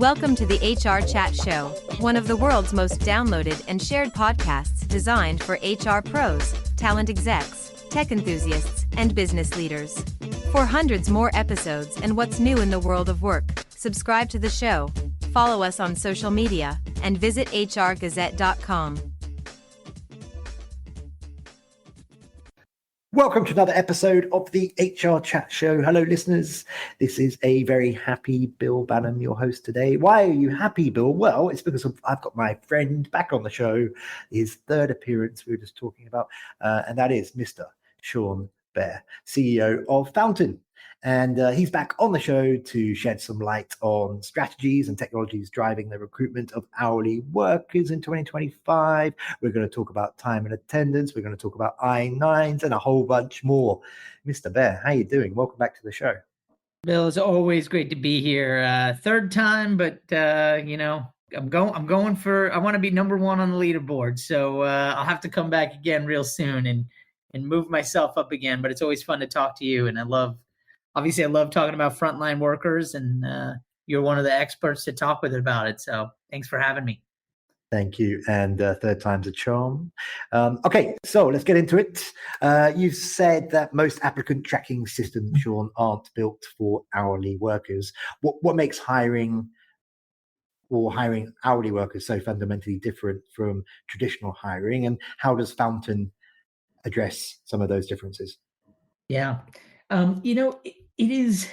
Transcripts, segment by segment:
Welcome to the HR Chat Show, one of the world's most downloaded and shared podcasts designed for HR pros, talent execs, tech enthusiasts, and business leaders. For hundreds more episodes and what's new in the world of work, subscribe to the show, follow us on social media, and visit hrgazette.com. Welcome to another episode of the HR Chat Show. Hello, listeners. This is a very happy Bill Banham, your host today. Why are you happy, Bill? Well, it's because I've got my friend back on the show, his third appearance we were just talking about, and that is Mr. Sean Behr, CEO of Fountain. And he's back on the show to shed some light on strategies and technologies driving the recruitment of hourly workers in 2025. We're going to talk about time and attendance. We're going to talk about I-9s and a whole bunch more. Mr. Behr, how you doing? Welcome back to the show. Bill, it's always great to be here. Third time, but I want to be number one on the leaderboard. So I'll have to come back again real soon and move myself up again. But it's always fun to talk to you, and I love talking about frontline workers, and you're one of the experts to talk with about it. So thanks for having me. Thank you. And third time's a charm. Okay, so let's get into it. You've said that most applicant tracking systems, Sean, aren't built for hourly workers. What makes hiring hourly workers so fundamentally different from traditional hiring, and how does Fountain address some of those differences? Yeah. It is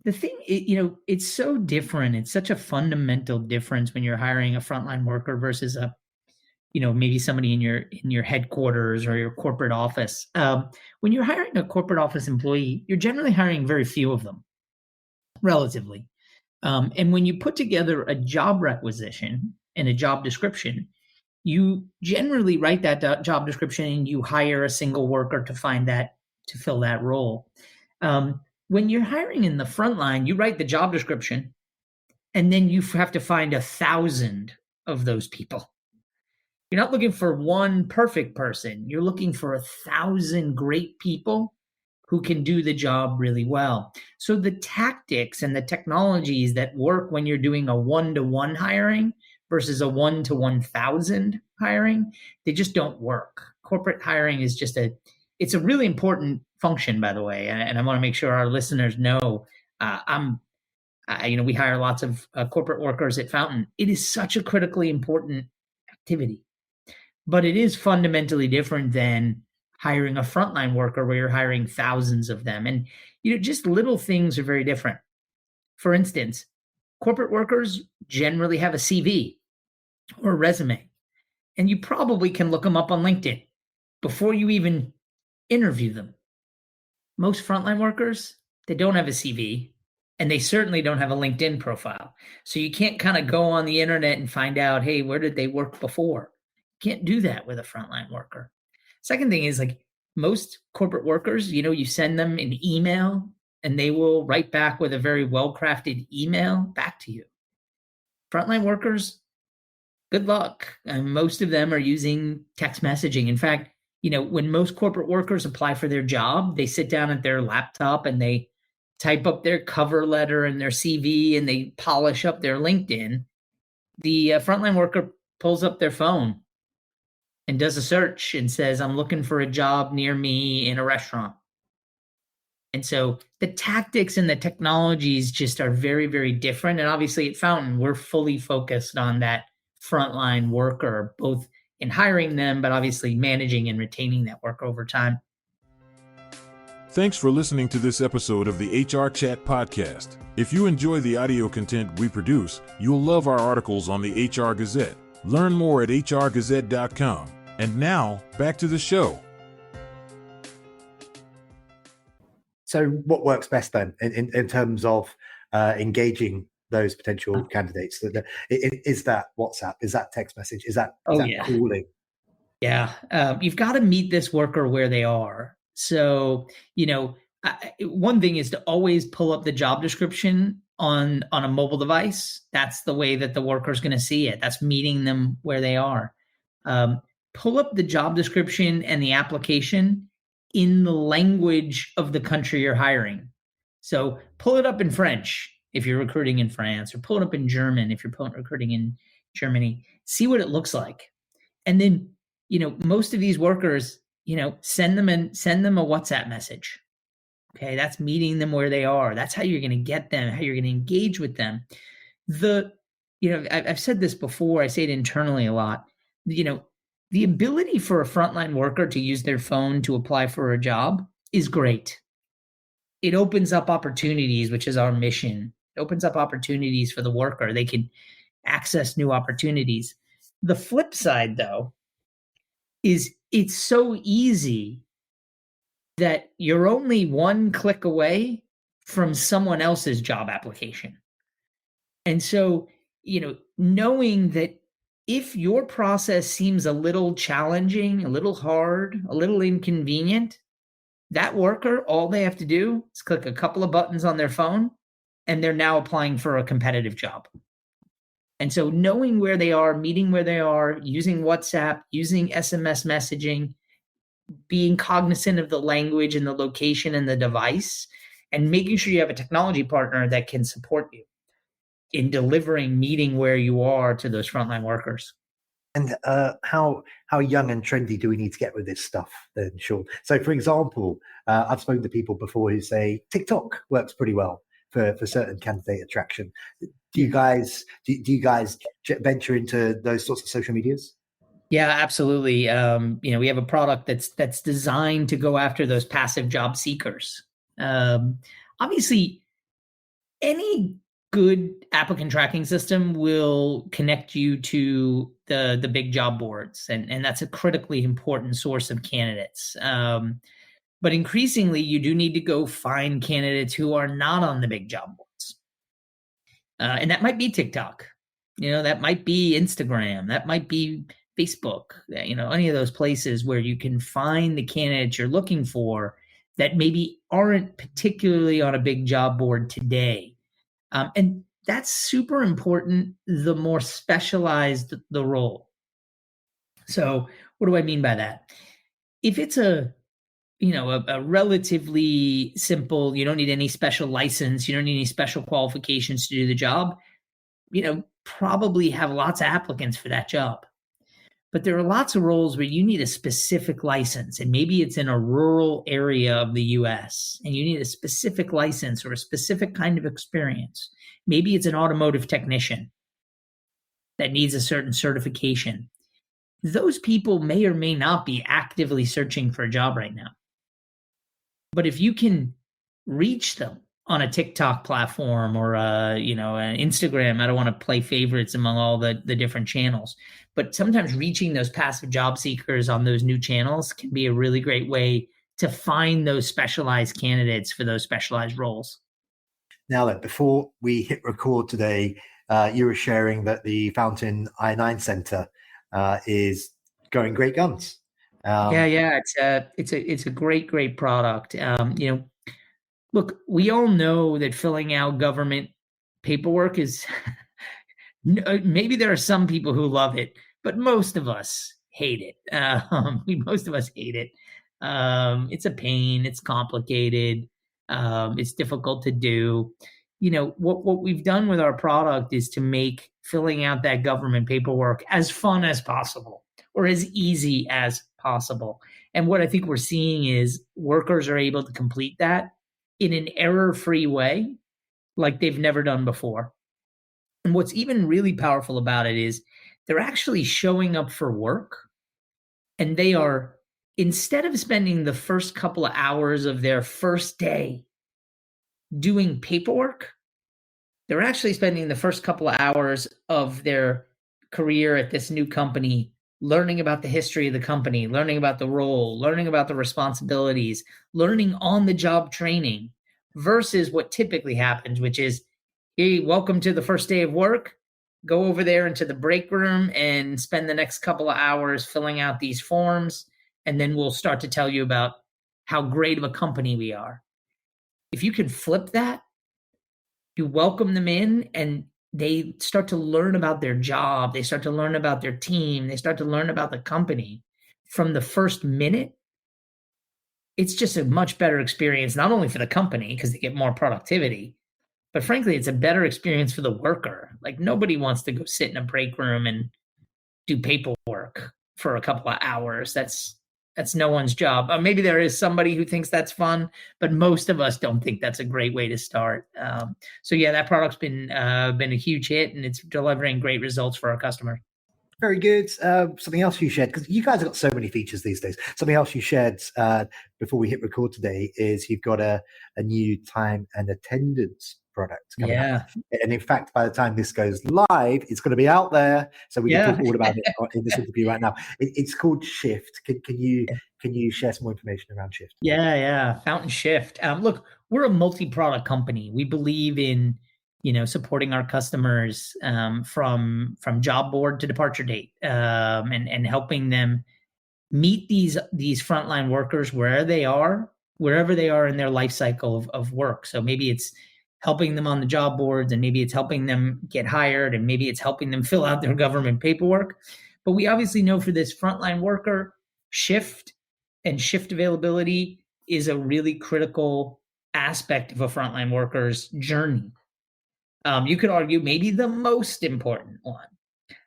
the thing, it's so different. It's such a fundamental difference when you're hiring a frontline worker versus maybe somebody in your headquarters or your corporate office. When you're hiring a corporate office employee, you're generally hiring very few of them, relatively. And when you put together a job requisition and a job description, you generally write that job description and you hire a single worker to fill that role. When you're hiring in the front line, you write the job description, and then you have to find 1,000 of those people. You're not looking for one perfect person. You're looking for 1,000 great people who can do the job really well. So the tactics and the technologies that work when you're doing a one-to-one hiring versus a 1 to 1,000 hiring, they just don't work. Corporate hiring is it's a really important function, by the way, and I want to make sure our listeners know. We hire lots of corporate workers at Fountain. It is such a critically important activity, but it is fundamentally different than hiring a frontline worker where you're hiring thousands of them. And just little things are very different. For instance, corporate workers generally have a CV or a resume, and you probably can look them up on LinkedIn before you even interview them. Most frontline workers, they don't have a CV, and they certainly don't have a LinkedIn profile. So you can't kind of go on the internet and find out, hey, where did they work before? You can't do that with a frontline worker. Second thing is, most corporate workers, you send them an email and they will write back with a very well-crafted email back to you. Frontline workers, good luck. And most of them are using text messaging. In fact, when most corporate workers apply for their job, they sit down at their laptop and they type up their cover letter and their CV and they polish up their LinkedIn. The frontline worker pulls up their phone and does a search and says, I'm looking for a job near me in a restaurant. And so the tactics and the technologies just are very, very different. And obviously at Fountain, we're fully focused on that frontline worker, both in hiring them, but obviously managing and retaining that work over time. Thanks for listening to this episode of the HR Chat Podcast. If you enjoy the audio content we produce, you'll love our articles on the HR Gazette. Learn more at hrgazette.com. And now, back to the show. So what works best then in terms of engaging those potential candidates? Is that WhatsApp? Is that text message? Is that calling? Yeah. You've got to meet this worker where they are. So, one thing is to always pull up the job description on a mobile device. That's the way that the worker is going to see it. That's meeting them where they are. Pull up the job description and the application in the language of the country you're hiring. So pull it up in French if you're recruiting in France, or pull it up in German if you're recruiting in Germany. See what it looks like. And then, most of these workers, send them a WhatsApp message. Okay, that's meeting them where they are. That's how you're going to get them, how you're going to engage with them. I've said this before, I say it internally a lot. The ability for a frontline worker to use their phone to apply for a job is great. It opens up opportunities, which is our mission. It opens up opportunities for the worker. They can access new opportunities. The flip side, though, is it's so easy that you're only one click away from someone else's job application. And so, knowing that if your process seems a little challenging, a little hard, a little inconvenient, that worker, all they have to do is click a couple of buttons on their phone, and they're now applying for a competitive job. And so knowing where they are, meeting where they are, using WhatsApp, using SMS messaging, being cognizant of the language and the location and the device, and making sure you have a technology partner that can support you in delivering meeting where you are to those frontline workers. And how young and trendy do we need to get with this stuff then, Sean? So, for example, I've spoken to people before who say TikTok works pretty well for certain candidate attraction. Do you guys venture into those sorts of social medias? Yeah, absolutely. We have a product that's designed to go after those passive job seekers. Obviously, any good applicant tracking system will connect you to the big job boards, and that's a critically important source of candidates. But increasingly, you do need to go find candidates who are not on the big job boards. And that might be TikTok, that might be Instagram, that might be Facebook, any of those places where you can find the candidates you're looking for that maybe aren't particularly on a big job board today. And that's super important, the more specialized the role. So what do I mean by that? If it's a relatively simple, you don't need any special license, you don't need any special qualifications to do the job, probably have lots of applicants for that job. But there are lots of roles where you need a specific license, and maybe it's in a rural area of the US, and you need a specific license or a specific kind of experience. Maybe it's an automotive technician that needs a certain certification. Those people may or may not be actively searching for a job right now. But if you can reach them on a TikTok platform or an Instagram, I don't want to play favorites among all the different channels, but sometimes reaching those passive job seekers on those new channels can be a really great way to find those specialized candidates for those specialized roles. Now then, before we hit record today, you were sharing that the Fountain I-9 Center is going great guns. It's a great product. Look, we all know that filling out government paperwork is maybe there are some people who love it, but most of us hate it. Most of us hate it. It's a pain. It's complicated. It's difficult to do. What we've done with our product is to make filling out that government paperwork as fun as possible or as easy as possible. And what I think we're seeing is workers are able to complete that in an error-free way like they've never done before. And what's even really powerful about it is they're actually showing up for work, and they are, instead of spending the first couple of hours of their first day doing paperwork, they're actually spending the first couple of hours of their career at this new company learning about the history of the company, learning about the role, learning about the responsibilities, learning on-the-job training, versus what typically happens, which is, hey, welcome to the first day of work. Go over there into the break room and spend the next couple of hours filling out these forms, and then we'll start to tell you about how great of a company we are. If you can flip that, you welcome them in, and they start to learn about their job. They start to learn about their team. They start to learn about the company from the first minute. It's just a much better experience, not only for the company because they get more productivity, But frankly, it's a better experience for the worker. Like nobody wants to go sit in a break room and do paperwork for a couple of hours. That's no one's job. Maybe there is somebody who thinks that's fun, but most of us don't think that's a great way to start. So yeah, that product's been a huge hit, and it's delivering great results for our customers. Very good. Something else you shared, because you guys have got so many features these days. Something else you shared before we hit record today is you've got a new time and attendance product coming up. And in fact, by the time this goes live, it's going to be out there. So we can talk all about it in this interview right now. It's called Shift. Can you share some more information around Shift? Yeah. Fountain Shift. Look, we're a multi-product company. We believe in supporting our customers from job board to departure date, and helping them meet these frontline workers wherever they are in their life cycle of work. So maybe it's helping them on the job boards, and maybe it's helping them get hired, and maybe it's helping them fill out their government paperwork. But we obviously know for this frontline worker, shift and shift availability is a really critical aspect of a frontline worker's journey. You could argue maybe the most important one.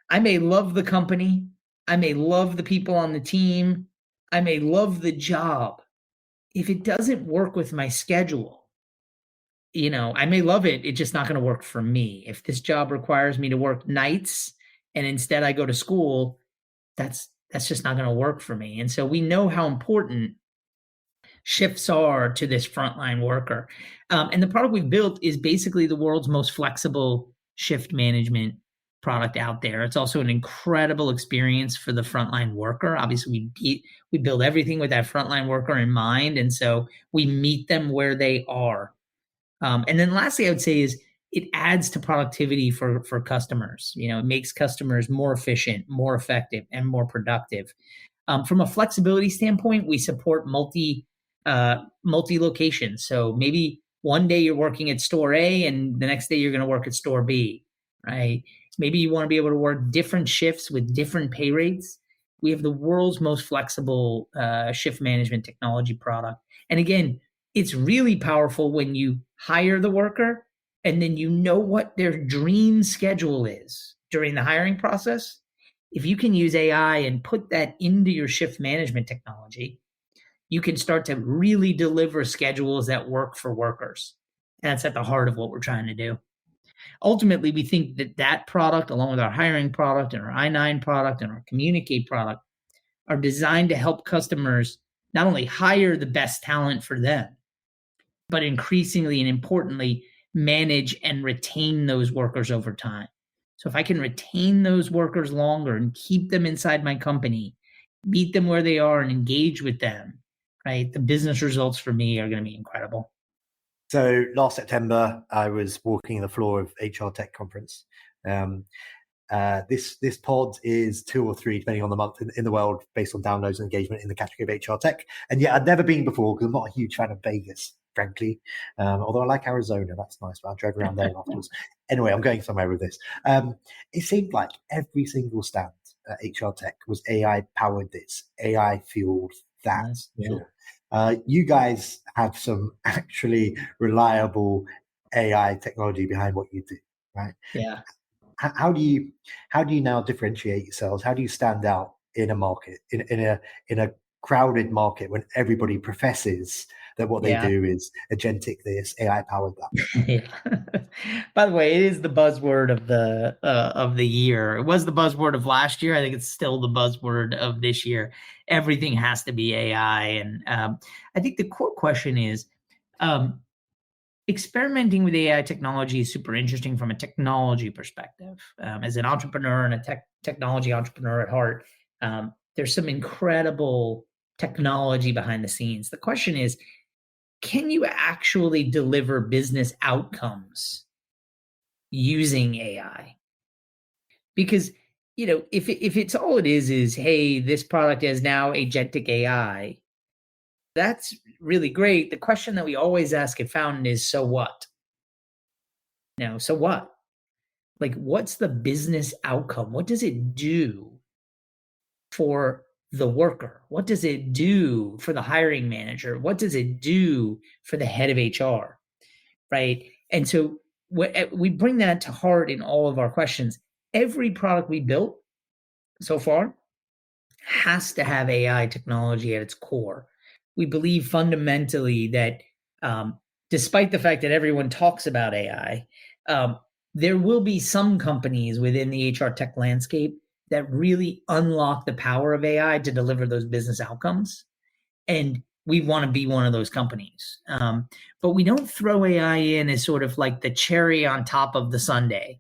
I may love the company. I may love the people on the team. I may love the job. If it doesn't work with my schedule, I may love it. It's just not going to work for me. If this job requires me to work nights and instead I go to school, that's just not going to work for me. And so we know how important shifts are to this frontline worker. And the product we've built is basically the world's most flexible shift management product out there. It's also an incredible experience for the frontline worker. Obviously, we build everything with that frontline worker in mind. And so we meet them where they are. And then lastly, I would say is it adds to productivity for customers. It makes customers more efficient, more effective, and more productive. From a flexibility standpoint, we support multi locations. So maybe one day you're working at store A and the next day you're going to work at store B, right? Maybe you want to be able to work different shifts with different pay rates. We have the world's most flexible shift management technology product. And again, it's really powerful when you hire the worker and then you know what their dream schedule is during the hiring process. If you can use AI and put that into your shift management technology, you can start to really deliver schedules that work for workers. And that's at the heart of what we're trying to do. Ultimately, we think that product, along with our hiring product and our I-9 product and our Communicate product, are designed to help customers not only hire the best talent for them, but increasingly and importantly, manage and retain those workers over time. So if I can retain those workers longer and keep them inside my company, meet them where they are and engage with them, right, the business results for me are going to be incredible. So last September, I was walking the floor of HR Tech conference. This pod is 2 or 3, depending on the month in the world, based on downloads and engagement in the category of HR Tech. And yet I'd never been before because I'm not a huge fan of Vegas, frankly. Although I like Arizona, that's nice. But I drove around there afterwards. Anyway, I'm going somewhere with this. It seemed like every single stand at HR Tech was AI powered this, AI fueled that. Sure. You guys have some actually reliable AI technology behind what you do, right? Yeah. How do you now differentiate yourselves? How do you stand out in a market, in a crowded market, when everybody professes that what they do is agentic this, AI powered that? Yeah. By the way, it is the buzzword of the year. It was the buzzword of last year. I think it's still the buzzword of this year. Everything has to be AI, and I think the core question is, experimenting with AI technology is super interesting from a technology perspective. As an entrepreneur and a technology entrepreneur at heart, there's some incredible technology behind the scenes. The question is, can you actually deliver business outcomes using AI? Because, if it's all it is, hey, this product is now agentic AI, that's really great. The question that we always ask at Fountain is, so what? So what? Like, what's the business outcome? What does it do for the worker? What does it do for the hiring manager? What does it do for the head of HR? Right? And so we bring that to heart in all of our questions. Every product we built so far has to have AI technology at its core. We believe fundamentally that despite the fact that everyone talks about AI, there will be some companies within the HR tech landscape that really unlock the power of AI to deliver those business outcomes. And we want to be one of those companies. But we don't throw AI in as sort of like the cherry on top of the sundae.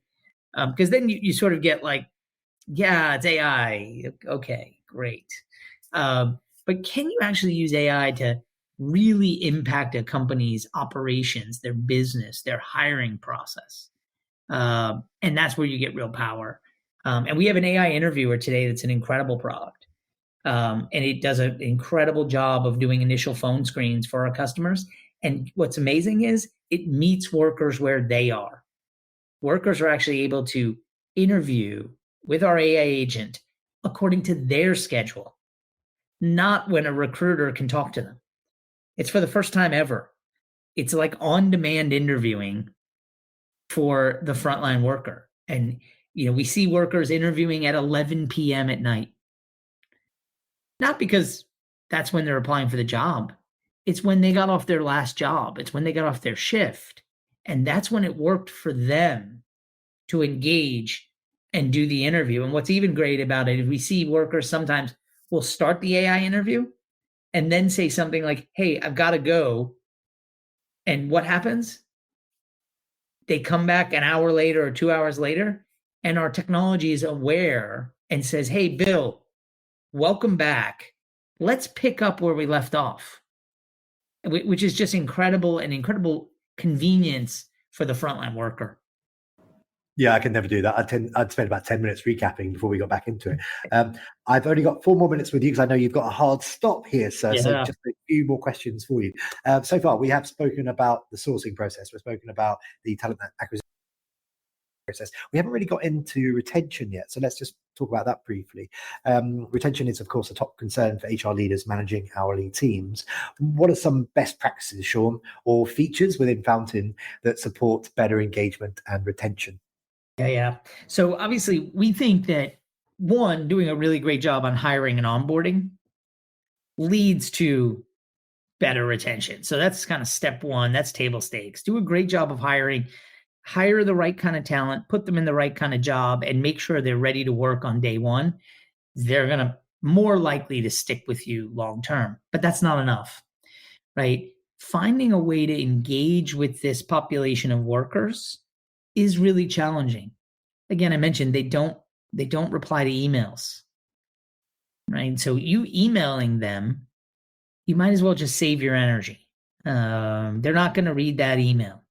Because then you sort of get like, yeah, it's AI. Okay, great. But can you actually use AI to really impact a company's operations, their business, their hiring process? And that's where you get real power. And we have an AI interviewer today that's an incredible product. And it does an incredible job of doing initial phone screens for our customers. And what's amazing is it meets workers where they are. Workers are actually able to interview with our AI agent according to their schedule, not when a recruiter can talk to them. It's for the first time ever. It's like on-demand interviewing for the frontline worker. And, we see workers interviewing at 11 p.m. at night. Not because that's when they're applying for the job. It's when they got off their last job. It's when they got off their shift. And that's when it worked for them to engage and do the interview. And what's even great about it is we see workers sometimes will start the AI interview and then say something like, hey, I've got to go. And what happens? They come back an hour later or 2 hours later, and our technology is aware and says, hey, Bill, welcome back. Let's pick up where we left off, which is just incredible, an incredible convenience for the frontline worker. Yeah, I can never do that. I'd spend about 10 minutes recapping before we got back into it. I've only got 4 more minutes with you because I know you've got a hard stop here, sir. Yeah. So just a few more questions for you. So far, we have spoken about the sourcing process. We've spoken about the talent acquisition process. We haven't really got into retention yet. So let's just talk about that briefly. Retention is, of course, a top concern for HR leaders managing hourly teams. What are some best practices, Sean, or features within Fountain that support better engagement and retention? Yeah. So obviously, we think that, one, doing a really great job on hiring and onboarding leads to better retention. So that's kind of step one. That's table stakes. Do a great job of hiring. Hire the right kind of talent, put them in the right kind of job, and make sure they're ready to work on day one. They're going to more likely to stick with you long term. But that's not enough, right? Finding a way to engage with this population of workers is really challenging. Again, I mentioned they don't reply to emails, right? So you emailing them, you might as well just save your energy. They're not going to read that email.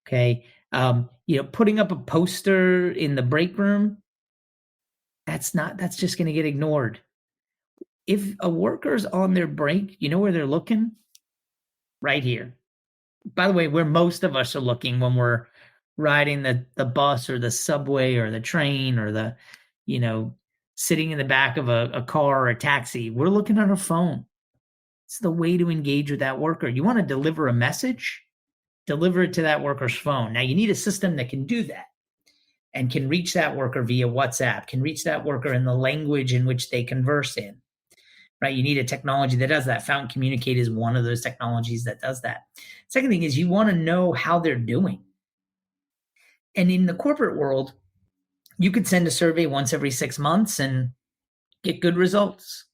Okay. Putting up a poster in the break room, that's just going to get ignored. If a worker's on their break, you know where they're looking? Right here. By the way, where most of us are looking when we're riding the bus or the subway or the train or the, sitting in the back of a car or a taxi, we're looking at our phone. It's the way to engage with that worker. You want to deliver a message? Deliver it to that worker's phone. Now, you need a system that can do that and can reach that worker via WhatsApp, can reach that worker in the language in which they converse in, right? You need a technology that does that. Fountain Communicate is one of those technologies that does that. Second thing is you want to know how they're doing. And in the corporate world, you could send a survey once every 6 months and get good results.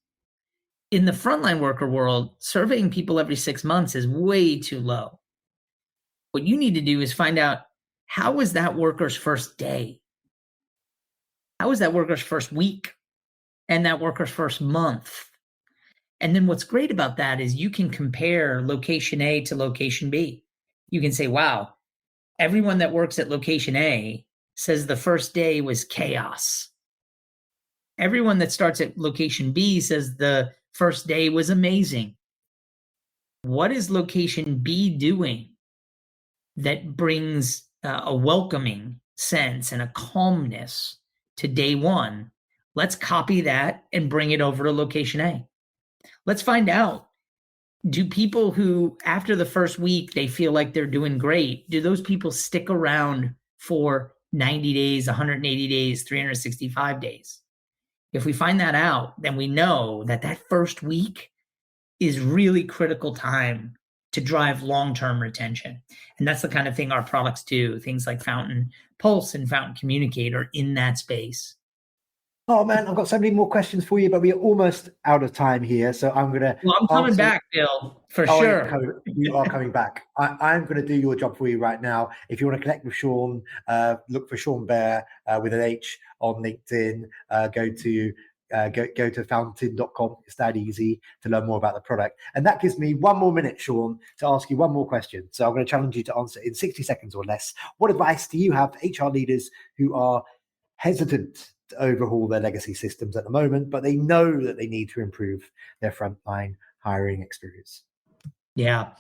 In the frontline worker world, surveying people every 6 months is way too low. What you need to do is find out, how was that worker's first day? How was that worker's first week? And that worker's first month? And then what's great about that is you can compare location A to location B. You can say, wow, everyone that works at location A says the first day was chaos. Everyone that starts at location B says the first day was amazing. What is location B doing that brings a welcoming sense and a calmness to day one? Let's copy that and bring it over to location A. Let's find out do people who, after the first week, they feel like they're doing great, do those people stick around for 90 days, 180 days, 365 days? If we find that out, then we know that that first week is really critical time to drive long-term retention. And that's the kind of thing our products do. Things like Fountain Pulse and Fountain Communicate are in that space. Oh man, I've got so many more questions for you, but we're almost out of time here. So I'm gonna. Well, I'm coming back, Bill, for Oh, sure. you are coming back. I'm going to do your job for you right now. If you want to connect with Sean, look for Sean Behr with an H on LinkedIn. Go to fountain.com. It's that easy to learn more about the product. And that gives me 1 more minute, Sean, to ask you one more question. So I'm going to challenge you to answer in 60 seconds or less. What advice do you have for HR leaders who are hesitant to overhaul their legacy systems at the moment, but they know that they need to improve their frontline hiring experience? Yeah,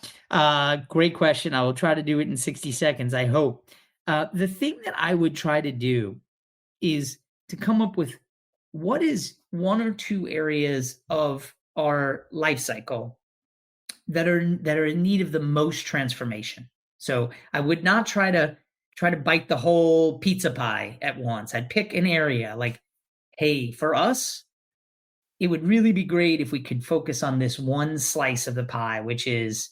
great question. I will try to do it in 60 seconds, I hope. The thing that I would try to do is to come up with what is 1 or 2 areas of our life cycle that are in need of the most transformation. So I would not try to bite the whole pizza pie at once. I'd pick an area like, hey, for us, it would really be great if we could focus on this one slice of the pie, which is,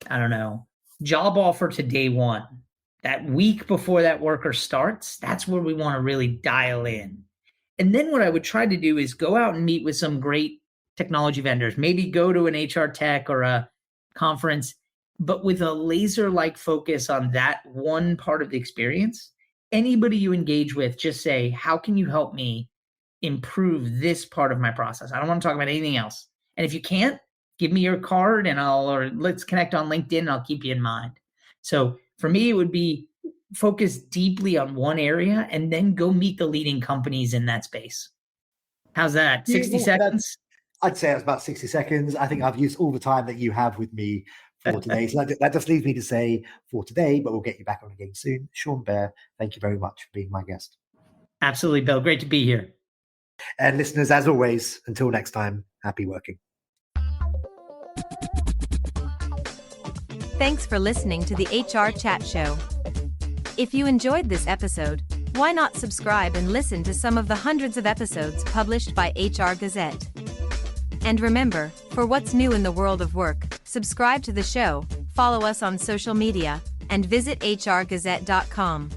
I don't know, job offer to day 1. That week before that worker starts, that's where we want to really dial in. And then what I would try to do is go out and meet with some great technology vendors, maybe go to an HR tech or a conference, but with a laser-like focus on that one part of the experience. Anybody you engage with, just say, how can you help me improve this part of my process? I don't want to talk about anything else. And if you can't, give me your card or let's connect on LinkedIn and I'll keep you in mind. So for me, it would be focus deeply on one area and then go meet the leading companies in that space. How's that? 60 seconds? I'd say it's about 60 seconds. I think I've used all the time that you have with me for today. So that just leaves me to say for today, but we'll get you back on again soon. Sean Behr, thank you very much for being my guest. Absolutely, Bill. Great to be here. And listeners, as always, until next time, happy working. Thanks for listening to the HR Chat Show. If you enjoyed this episode, why not subscribe and listen to some of the hundreds of episodes published by HR Gazette? And remember, for what's new in the world of work, subscribe to the show, follow us on social media, and visit hrgazette.com.